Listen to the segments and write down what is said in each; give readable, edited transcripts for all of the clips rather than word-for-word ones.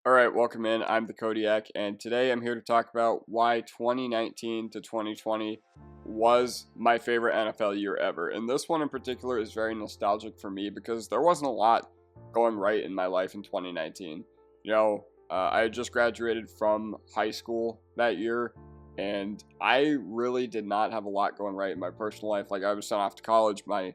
All right, welcome in. I'm the Kodiak, and today I'm here to talk about why 2019 to 2020 was my favorite NFL year ever. And this one in particular is very nostalgic for me because there wasn't a lot going right in my life in 2019. I had just graduated from high school that year, and I really did not have a lot going right in my personal life. Like, I was sent off to college. My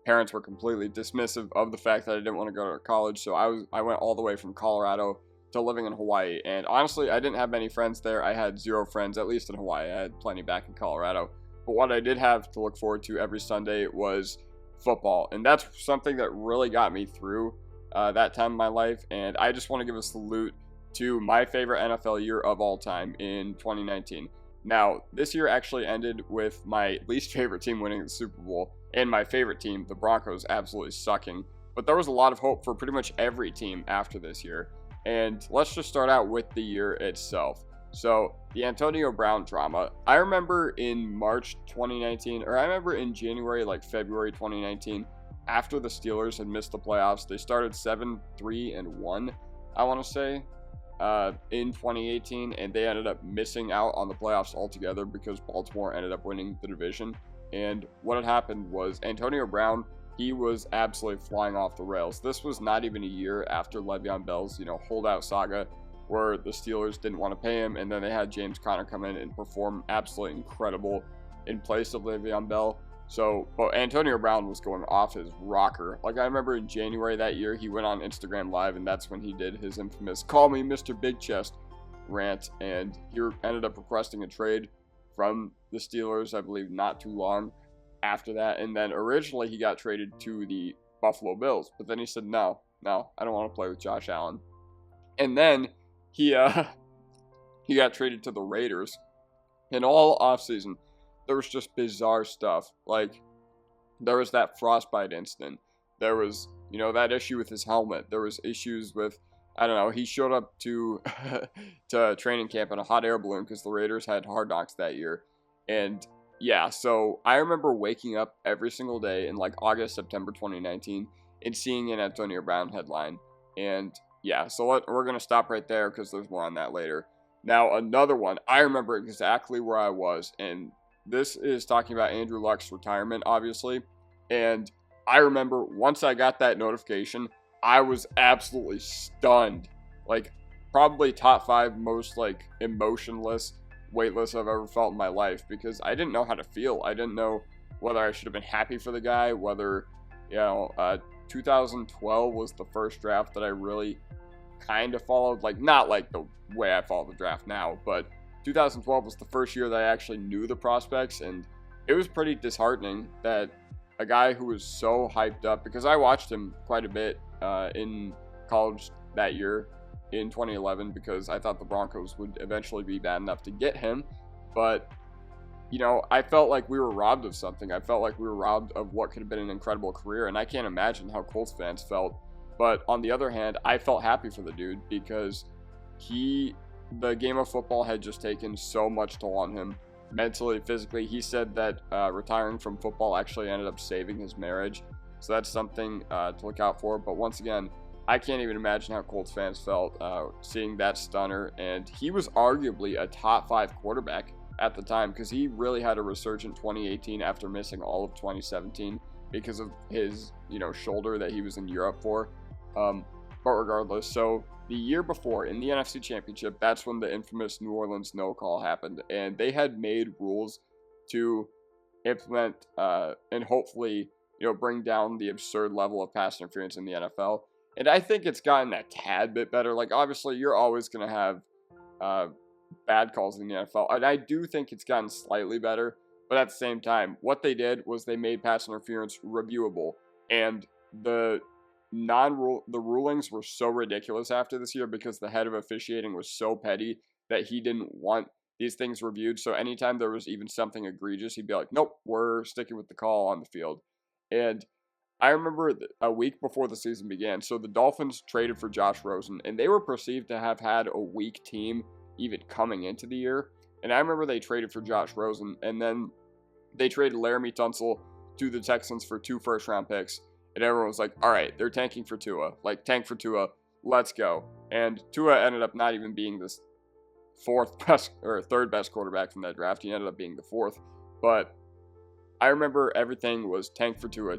parents were completely dismissive of the fact that I didn't want to go to college, so I went all the way from Colorado to living in Hawaii. And honestly, I didn't have many friends there. I had zero friends, at least in Hawaii. I had plenty back in Colorado. But what I did have to look forward to every Sunday was football. And that's something that really got me through that time in my life. And I just want to give a salute to my favorite NFL year of all time in 2019. Now, this year actually ended with my least favorite team winning the Super Bowl and my favorite team, the Broncos, absolutely sucking. But there was a lot of hope for pretty much every team after this year. And let's just start out with the year itself. So, the Antonio Brown drama. I remember in March 2019, or I remember in January, like February 2019, after the Steelers had missed the playoffs, they started 7-3-1, I want to say, in 2018, and they ended up missing out on the playoffs altogether because Baltimore ended up winning the division. And what had happened was Antonio Brown, he was absolutely flying off the rails. This was not even a year after Le'Veon Bell's, holdout saga where the Steelers didn't want to pay him, and then they had James Conner come in and perform absolutely incredible in place of Le'Veon Bell. So, but Antonio Brown was going off his rocker. Like, I remember in January that year, he went on Instagram Live, and that's when he did his infamous "Call me Mr. Big Chest" rant, and he ended up requesting a trade from the Steelers, I believe, not too long after that. And then originally he got traded to the Buffalo Bills, but then he said, no, I don't want to play with Josh Allen. And then he got traded to the Raiders. And all offseason, there was just bizarre stuff. Like, there was that frostbite incident. There was, that issue with his helmet. There was issues with, I don't know, he showed up to to training camp in a hot air balloon because the Raiders had Hard Knocks that year. And yeah, so I remember waking up every single day in like August, September 2019 and seeing an Antonio Brown headline. And yeah, so we're going to stop right there because there's more on that later. Now, another one, I remember exactly where I was, and this is talking about Andrew Luck's retirement, obviously. And I remember once I got that notification, I was absolutely stunned. Like, probably top 5 most like emotionless, weightless I've ever felt in my life, because I didn't know how to feel. I didn't know whether I should have been happy for the guy, whether, 2012 was the first draft that I really kind of followed, like, not like the way I follow the draft now, but 2012 was the first year that I actually knew the prospects, and it was pretty disheartening that a guy who was so hyped up, because I watched him quite a bit in college that year, in 2011, because I thought the Broncos would eventually be bad enough to get him. But, I felt like we were robbed of something. I felt like we were robbed of what could have been an incredible career, and I can't imagine how Colts fans felt. But on the other hand, I felt happy for the dude because the game of football had just taken so much toll on him, mentally, physically. He said that retiring from football actually ended up saving his marriage. So that's something to look out for. But once again, I can't even imagine how Colts fans felt seeing that stunner. And he was arguably a top 5 quarterback at the time, because he really had a resurgent 2018 after missing all of 2017 because of his, shoulder that he was in Europe for. But regardless, so the year before in the NFC Championship, that's when the infamous New Orleans no call happened. And they had made rules to implement and hopefully, bring down the absurd level of pass interference in the NFL. And I think it's gotten a tad bit better. Like, obviously, you're always going to have bad calls in the NFL. And I do think it's gotten slightly better. But at the same time, what they did was they made pass interference reviewable. And the rulings were so ridiculous after this year because the head of officiating was so petty that he didn't want these things reviewed. So anytime there was even something egregious, he'd be like, nope, we're sticking with the call on the field. And I remember a week before the season began, so the Dolphins traded for Josh Rosen, and they were perceived to have had a weak team even coming into the year. And I remember they traded for Josh Rosen, and then they traded Laramie Tunsil to the Texans for 2 first-round picks. And everyone was like, all right, they're tanking for Tua. Like, tank for Tua. let's go. And Tua ended up not even being this third best quarterback from that draft. He ended up being the fourth. But I remember everything was tank for Tua.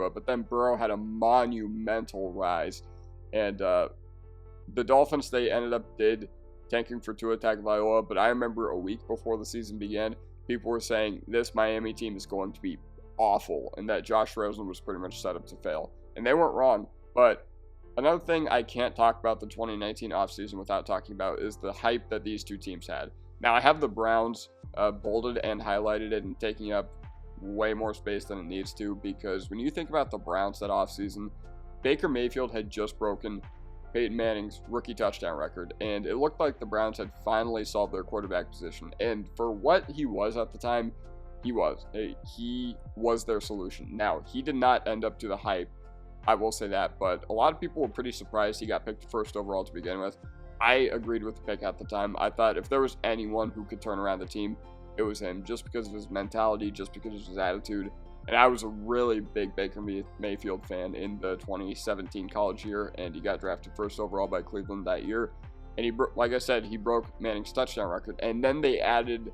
But then Burrow had a monumental rise. And the Dolphins, they ended up tanking for Tua Tagovailoa. But I remember a week before the season began, people were saying this Miami team is going to be awful and that Josh Rosen was pretty much set up to fail. And they weren't wrong. But another thing I can't talk about the 2019 offseason without talking about is the hype that these two teams had. Now, I have the Browns bolded and highlighted it and taking up way more space than it needs to, because when you think about the Browns that offseason, Baker Mayfield had just broken Peyton Manning's rookie touchdown record, and it looked like the Browns had finally solved their quarterback position. And for what he was at the time, he was their solution. Now, he did not end up to the hype, I will say that, but a lot of people were pretty surprised he got picked first overall to begin with. I agreed with the pick at the time. I thought if there was anyone who could turn around the team, it was him, just because of his mentality, just because of his attitude. And I was a really big Baker Mayfield fan in the 2017 college year, and he got drafted first overall by Cleveland that year. And like I said, he broke Manning's touchdown record. And then they added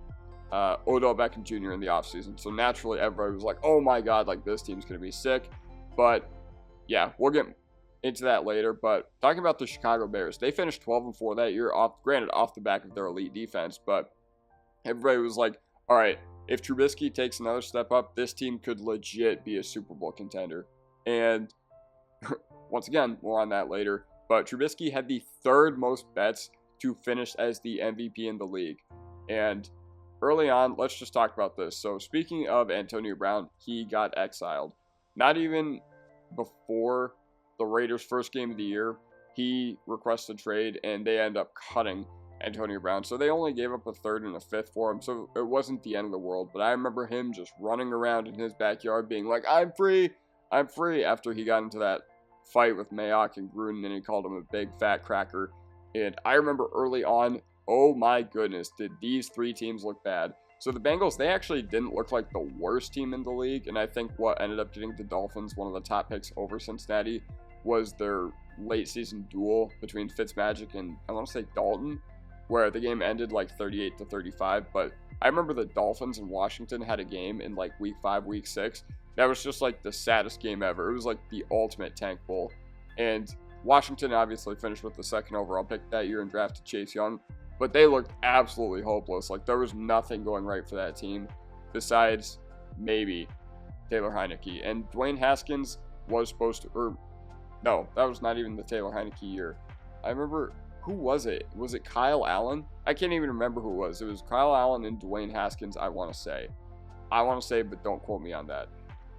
Odell Beckham Jr. in the offseason. So naturally, everybody was like, oh my God, like this team's going to be sick. But yeah, we'll get into that later. But talking about the Chicago Bears, they finished 12-4 that year, granted off the back of their elite defense. But everybody was like, all right, if Trubisky takes another step up, this team could legit be a Super Bowl contender. And once again, more on that later. But Trubisky had the third most bets to finish as the MVP in the league. And early on, let's just talk about this. So speaking of Antonio Brown, he got exiled. Not even before the Raiders' first game of the year, he requested trade, and they end up cutting Antonio Brown. So they only gave up a third and a fifth for him, so it wasn't the end of the world. But I remember him just running around in his backyard being like, I'm free, after he got into that fight with Mayock and Gruden, and he called him a big fat cracker. And I remember early on, oh my goodness, did these three teams look bad. So the Bengals, they actually didn't look like the worst team in the league, and I think what ended up getting the Dolphins one of the top picks over Cincinnati was their late season duel between Fitzmagic and I want to say Dalton, where the game ended like 38-35. But I remember the Dolphins and Washington had a game in like week 5, week 6. That was just like the saddest game ever. It was like the ultimate tank bowl. And Washington obviously finished with the second overall pick that year and drafted Chase Young. But they looked absolutely hopeless. Like there was nothing going right for that team besides maybe Taylor Heineke. And Dwayne Haskins was supposed to, no, that was not even the Taylor Heineke year. I remember, who was it? Was it Kyle Allen? I can't even remember who it was. It was Kyle Allen and Dwayne Haskins, I want to say. But don't quote me on that.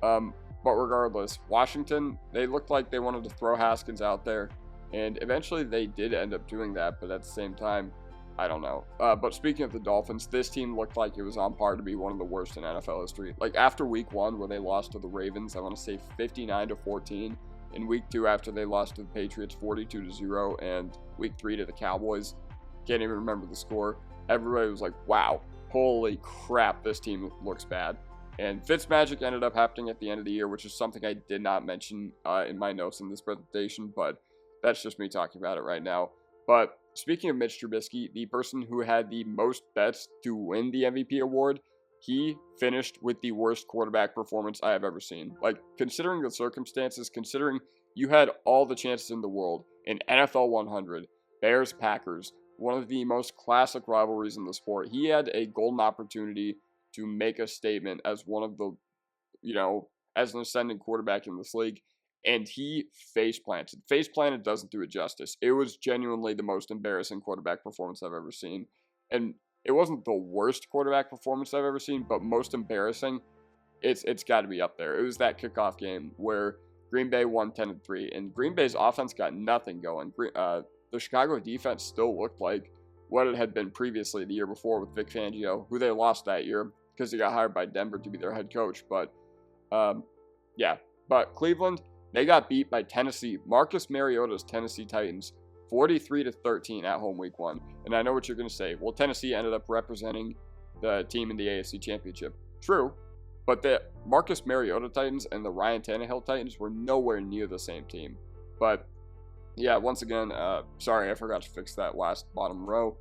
But regardless, Washington, they looked like they wanted to throw Haskins out there. And eventually they did end up doing that. But at the same time, I don't know. But speaking of the Dolphins, this team looked like it was on par to be one of the worst in NFL history. Like after week 1, where they lost to the Ravens, I want to say 59-14. In week 2, after they lost to the Patriots 42-0, and week 3 to the Cowboys, can't even remember the score. Everybody was like, wow, holy crap, this team looks bad. And Fitzmagic ended up happening at the end of the year, which is something I did not mention in my notes in this presentation, but that's just me talking about it right now. But speaking of Mitch Trubisky, the person who had the most bets to win the MVP award, he finished with the worst quarterback performance I have ever seen. Like, considering the circumstances, considering you had all the chances in the world, in NFL 100, Bears-Packers, one of the most classic rivalries in the sport, he had a golden opportunity to make a statement as one of the, as an ascending quarterback in this league, and he face-planted. Face-planted doesn't do it justice. It was genuinely the most embarrassing quarterback performance I've ever seen. And it wasn't the worst quarterback performance I've ever seen, but most embarrassing, it's got to be up there. It was that kickoff game where Green Bay won 10-3, and Green Bay's offense got nothing going. The Chicago defense still looked like what it had been previously the year before with Vic Fangio, who they lost that year because he got hired by Denver to be their head coach. But, But Cleveland, they got beat by Tennessee, Marcus Mariota's Tennessee Titans, 43-13 at home week 1. And I know what you're going to say. Well, Tennessee ended up representing the team in the AFC Championship. True, but the Marcus Mariota Titans and the Ryan Tannehill Titans were nowhere near the same team. But yeah, once again, sorry, I forgot to fix that last bottom row.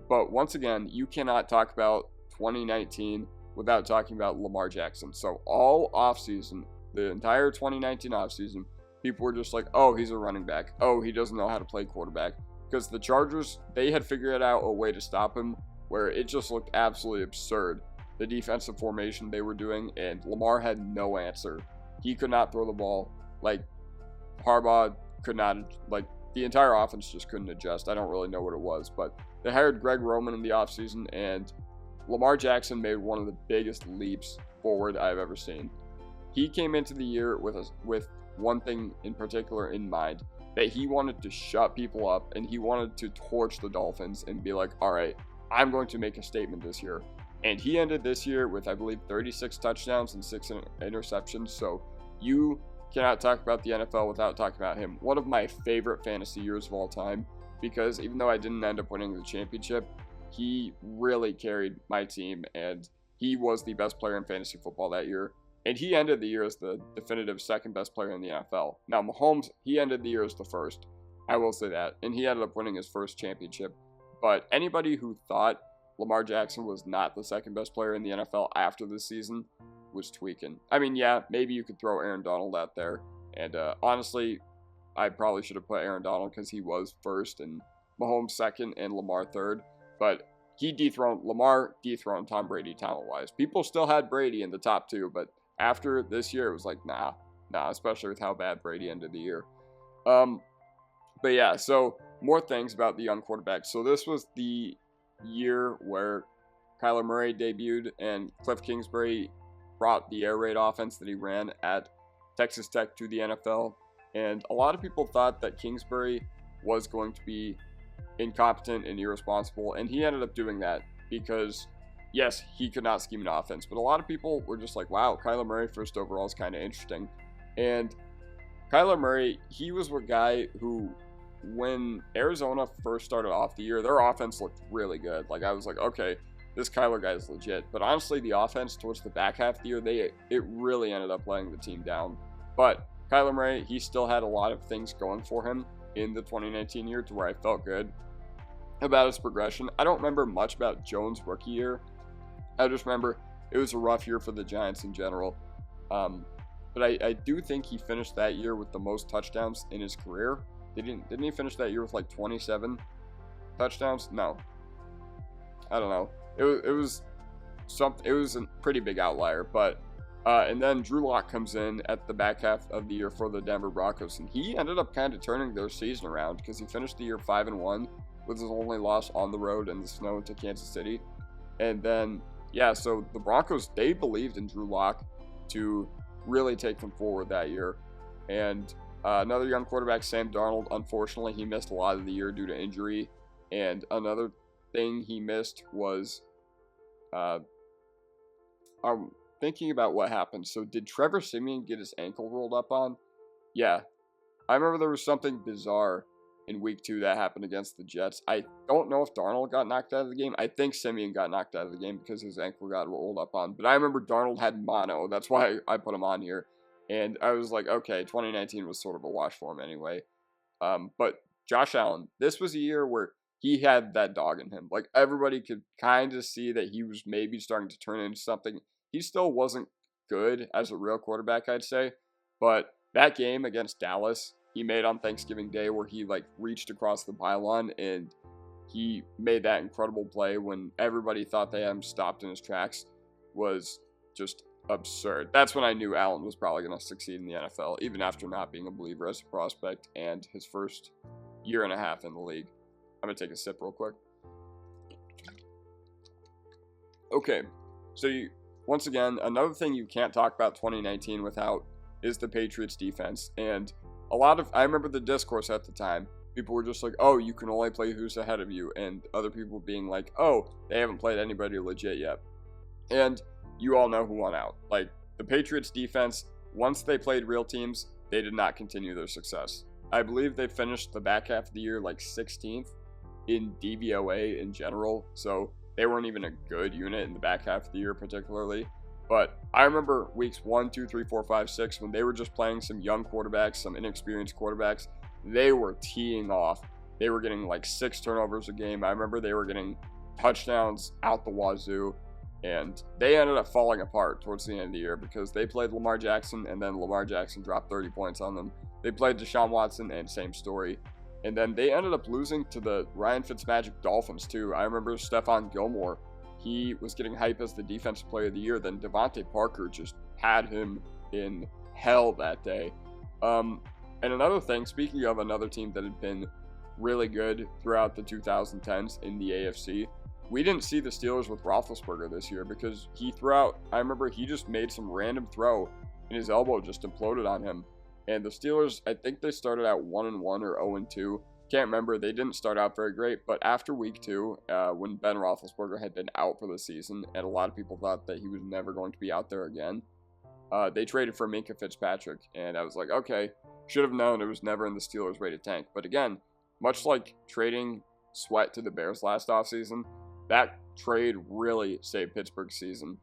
But once again, you cannot talk about 2019 without talking about Lamar Jackson. So all offseason, the entire 2019 offseason, people were just like, oh, he's a running back. Oh, he doesn't know how to play quarterback. Because the Chargers, they had figured out a way to stop him where it just looked absolutely absurd. The defensive formation they were doing, and Lamar had no answer. He could not throw the ball. Like, Harbaugh could not, like, the entire offense just couldn't adjust. I don't really know what it was, but they hired Greg Roman in the offseason, and Lamar Jackson made one of the biggest leaps forward I've ever seen. He came into the year with one thing in particular in mind, that he wanted to shut people up, and he wanted to torch the Dolphins and be like, all right, I'm going to make a statement this year. And he ended this year with, I believe, 36 touchdowns and 6 interceptions. So you cannot talk about the NFL without talking about him. One of my favorite fantasy years of all time, because even though I didn't end up winning the championship, he really carried my team, and he was the best player in fantasy football that year. And he ended the year as the definitive second best player in the NFL. Now, Mahomes, he ended the year as the first. I will say that. And he ended up winning his first championship. But anybody who thought Lamar Jackson was not the second best player in the NFL after this season was tweaking. I mean, yeah, maybe you could throw Aaron Donald out there. And honestly, I probably should have put Aaron Donald because he was first and Mahomes second and Lamar third. But Lamar dethroned Tom Brady talent-wise. People still had Brady in the top two, but after this year, it was like, nah, especially with how bad Brady ended the year. But yeah, so more things about the young quarterbacks. So this was the year where Kyler Murray debuted and Cliff Kingsbury brought the air raid offense that he ran at Texas Tech to the NFL. And a lot of people thought that Kingsbury was going to be incompetent and irresponsible, and he ended up doing that because, yes, he could not scheme an offense, but a lot of people were just like, wow, Kyler Murray first overall is kind of interesting. And Kyler Murray, he was a guy who, when Arizona first started off the year, their offense looked really good. Like, I was like, okay, this Kyler guy is legit. But honestly, the offense towards the back half of the year, it really ended up letting the team down. But Kyler Murray, he still had a lot of things going for him in the 2019 year to where I felt good about his progression. I don't remember much about Jones' rookie year. I just remember it was a rough year for the Giants in general. But I do think he finished that year with the most touchdowns in his career. Didn't he finish that year with like 27 touchdowns? No. I don't know. It was a pretty big outlier, but and then Drew Lock comes in at the back half of the year for the Denver Broncos, and he ended up kind of turning their season around because he finished the year 5-1 with his only loss on the road in the snow to Kansas City. And then, yeah, so the Broncos, they believed in Drew Lock to really take them forward that year. And another young quarterback, Sam Darnold, unfortunately, he missed a lot of the year due to injury. And another thing he missed was thinking about what happened. So did Trevor Siemian get his ankle rolled up on? Yeah. I remember there was something bizarre in week 2 that happened against the Jets. I don't know if Darnold got knocked out of the game. I think Siemian got knocked out of the game because his ankle got rolled up on. But I remember Darnold had mono. That's why I put him on here. And I was like, okay, 2019 was sort of a wash for him anyway. But Josh Allen, this was a year where he had that dog in him. Like, everybody could kind of see that he was maybe starting to turn into something. He still wasn't good as a real quarterback, I'd say. But that game against Dallas, he made on Thanksgiving Day where he, like, reached across the pylon and he made that incredible play when everybody thought they had him stopped in his tracks, was just absurd. That's when I knew Allen was probably going to succeed in the NFL, even after not being a believer as a prospect and his first year and a half in the league. I'm going to take a sip real quick. Okay, so once again, another thing you can't talk about 2019 without is the Patriots defense. And I remember the discourse at the time. People were just like, oh, you can only play who's ahead of you. And other people being like, oh, they haven't played anybody legit yet. And you all know who won out. Like, the Patriots defense, once they played real teams, they did not continue their success. I believe they finished the back half of the year like 16th in DVOA in general. So they weren't even a good unit in the back half of the year particularly. But I remember weeks 1, 2, 3, 4, 5, 6 when they were just playing some young quarterbacks, some inexperienced quarterbacks. they were teeing off. They were getting like 6 turnovers a game. I remember they were getting touchdowns out the wazoo, and they ended up falling apart towards the end of the year because they played Lamar Jackson, and then Lamar Jackson dropped 30 points on them. They played Deshaun Watson, and same story. And then they ended up losing to the Ryan Fitzmagic Dolphins too. I remember Stephon Gilmore. He was getting hype as the defensive player of the year. Then Devontae Parker just had him in hell that day. And another thing, speaking of another team that had been really good throughout the 2010s in the AFC, we didn't see the Steelers with Roethlisberger this year because he threw out, I remember he just made some random throw and his elbow just imploded on him. And the Steelers, I think they started out 1-1 or 0-2. Can't remember. They didn't start out very great. But after week 2, when Ben Roethlisberger had been out for the season, and a lot of people thought that he was never going to be out there again, they traded for Minkah Fitzpatrick. And I was like, okay, should have known it was never in the Steelers' way to tank. But again, much like trading Sweat to the Bears last offseason, that trade really saved Pittsburgh's season.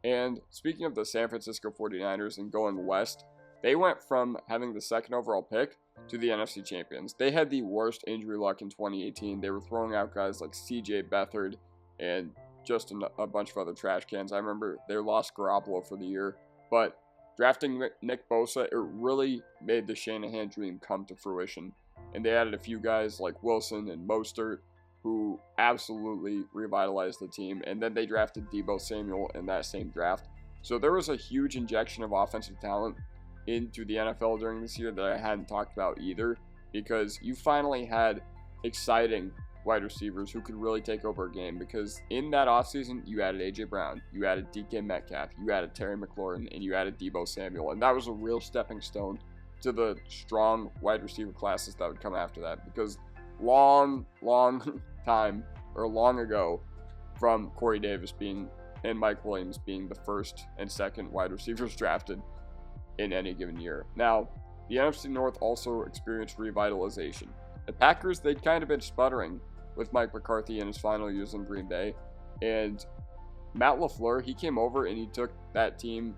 And speaking of the San Francisco 49ers and going west, they went from having the 2nd overall pick to the NFC champions. They had the worst injury luck in 2018. They were throwing out guys like CJ Beathard and just a bunch of other trash cans. I remember they lost Garoppolo for the year. But drafting Nick Bosa, it really made the Shanahan dream come to fruition. And they added a few guys like Wilson and Mostert, who absolutely revitalized the team. And then they drafted Deebo Samuel in that same draft. So there was a huge injection of offensive talent into the NFL during this year that I hadn't talked about either, because you finally had exciting wide receivers who could really take over a game, because in that offseason, you added A.J. Brown, you added DK Metcalf, you added Terry McLaurin, and you added Deebo Samuel, and that was a real stepping stone to the strong wide receiver classes that would come after that, because long ago, from Corey Davis being and Mike Williams being the 1st and 2nd wide receivers drafted in any given year. Now, the NFC North also experienced revitalization. The Packers, they'd kind of been sputtering with Mike McCarthy in his final years in Green Bay, and Matt LaFleur, he came over and he took that team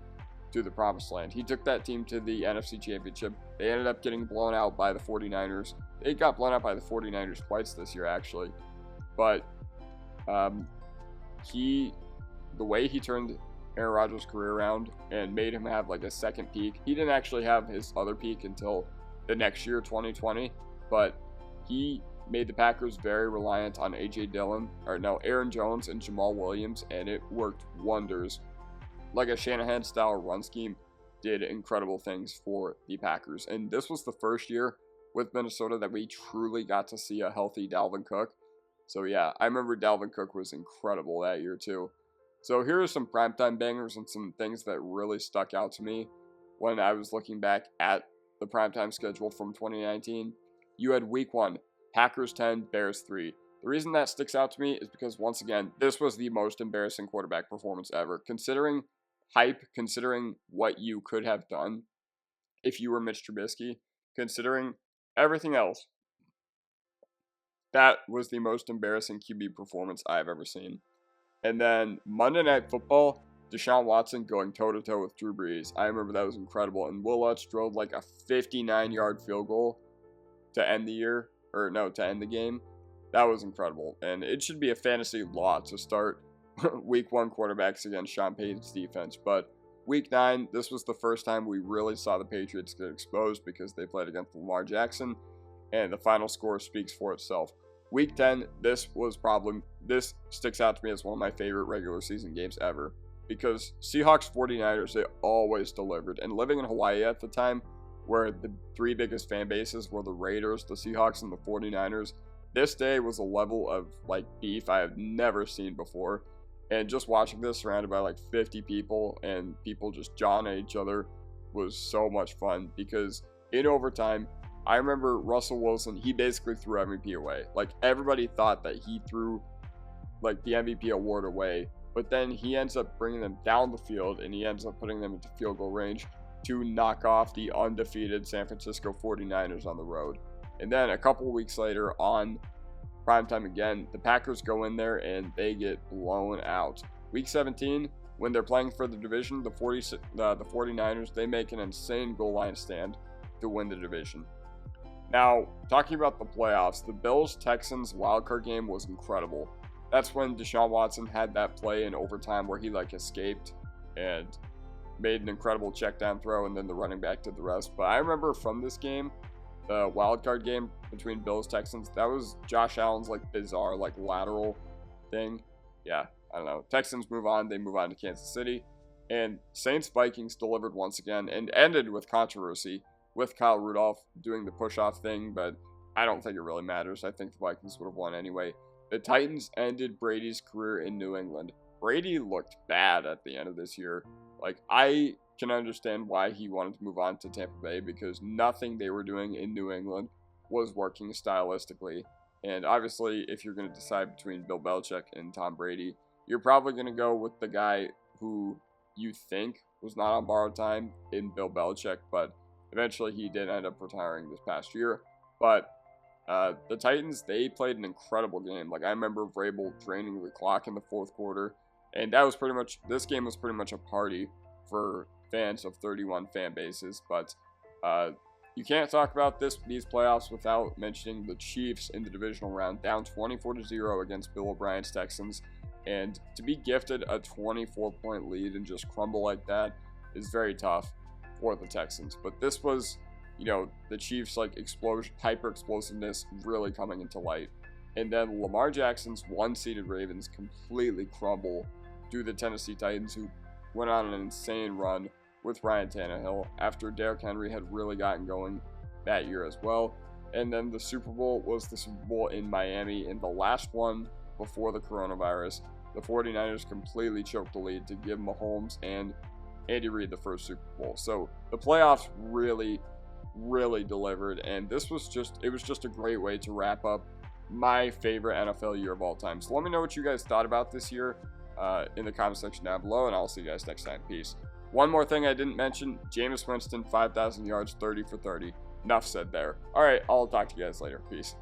to the promised land. He took that team to the NFC Championship. They ended up getting blown out by the 49ers. They got blown out by the 49ers twice this year, actually. But the way he turned Aaron Rodgers' career around and made him have like a second peak. He didn't actually have his other peak until the next year, 2020, but he made the Packers very reliant on Aaron Jones and Jamal Williams, and it worked wonders. Like a Shanahan-style run scheme did incredible things for the Packers, and this was the first year with Minnesota that we truly got to see a healthy Dalvin Cook. So yeah, I remember Dalvin Cook was incredible that year too. So here are some primetime bangers and some things that really stuck out to me when I was looking back at the primetime schedule from 2019. You had week 1, Packers 10, Bears 3. The reason that sticks out to me is because, once again, this was the most embarrassing quarterback performance ever. Considering hype, considering what you could have done if you were Mitch Trubisky, considering everything else, that was the most embarrassing QB performance I've ever seen. And then Monday Night Football, Deshaun Watson going toe-to-toe with Drew Brees. I remember that was incredible. And Will Lutz drove like a 59-yard field goal to end the game. That was incredible. And it should be a fantasy law to start week 1 quarterbacks against Sean Payton's defense. But week 9, this was the first time we really saw the Patriots get exposed because they played against Lamar Jackson. And the final score speaks for itself. Week 10, this sticks out to me as one of my favorite regular season games ever, because Seahawks 49ers, they always delivered. And living in Hawaii at the time, where the 3 biggest fan bases were the Raiders, the Seahawks, and the 49ers, this day was a level of beef I have never seen before. And just watching this surrounded by 50 people and people just jawing at each other was so much fun, because in overtime, I remember Russell Wilson, he basically threw MVP away. Everybody thought that he threw the MVP award away, but then he ends up bringing them down the field and he ends up putting them into field goal range to knock off the undefeated San Francisco 49ers on the road. And then a couple weeks later on primetime again, the Packers go in there and they get blown out. Week 17, when they're playing for the division, the 49ers, they make an insane goal line stand to win the division. Now, talking about the playoffs, the Bills-Texans wildcard game was incredible. That's when Deshaun Watson had that play in overtime where he escaped and made an incredible check down throw, and then the running back did the rest. But I remember from this game, the wildcard game between Bills-Texans, that was Josh Allen's bizarre lateral thing. Yeah, I don't know. Texans move on. They move on to Kansas City. And Saints-Vikings delivered once again and ended with controversy with Kyle Rudolph doing the push-off thing, but I don't think it really matters. I think the Vikings would have won anyway. The Titans ended Brady's career in New England. Brady looked bad at the end of this year. I can understand why he wanted to move on to Tampa Bay, because nothing they were doing in New England was working stylistically. And obviously, if you're going to decide between Bill Belichick and Tom Brady, you're probably going to go with the guy who you think was not on borrowed time in Bill Belichick, but eventually he did end up retiring this past year. But the Titans, they played an incredible game. I remember Vrabel draining the clock in the fourth quarter, and this game was pretty much a party for fans of 31 fan bases. But you can't talk about these playoffs without mentioning the Chiefs in the divisional round, down 24-0 against Bill O'Brien's Texans. And to be gifted a 24-point lead and just crumble like that is very tough for the Texans. But this was, the Chiefs' hyper explosiveness really coming into light. And then Lamar Jackson's one-seeded Ravens completely crumble to the Tennessee Titans, who went on an insane run with Ryan Tannehill after Derrick Henry had really gotten going that year as well. And then the Super Bowl was the Super Bowl in Miami, in the last one before the coronavirus. The 49ers completely choked the lead to give Mahomes and Andy Reid the first Super Bowl. So the playoffs really, really delivered, and it was just a great way to wrap up my favorite NFL year of all time. So let me know what you guys thought about this year in the comment section down below, and I'll see you guys next time. Peace. One more thing I didn't mention, Jameis Winston, 5,000 yards, 30 for 30. Enough said there. All right, I'll talk to you guys later. Peace.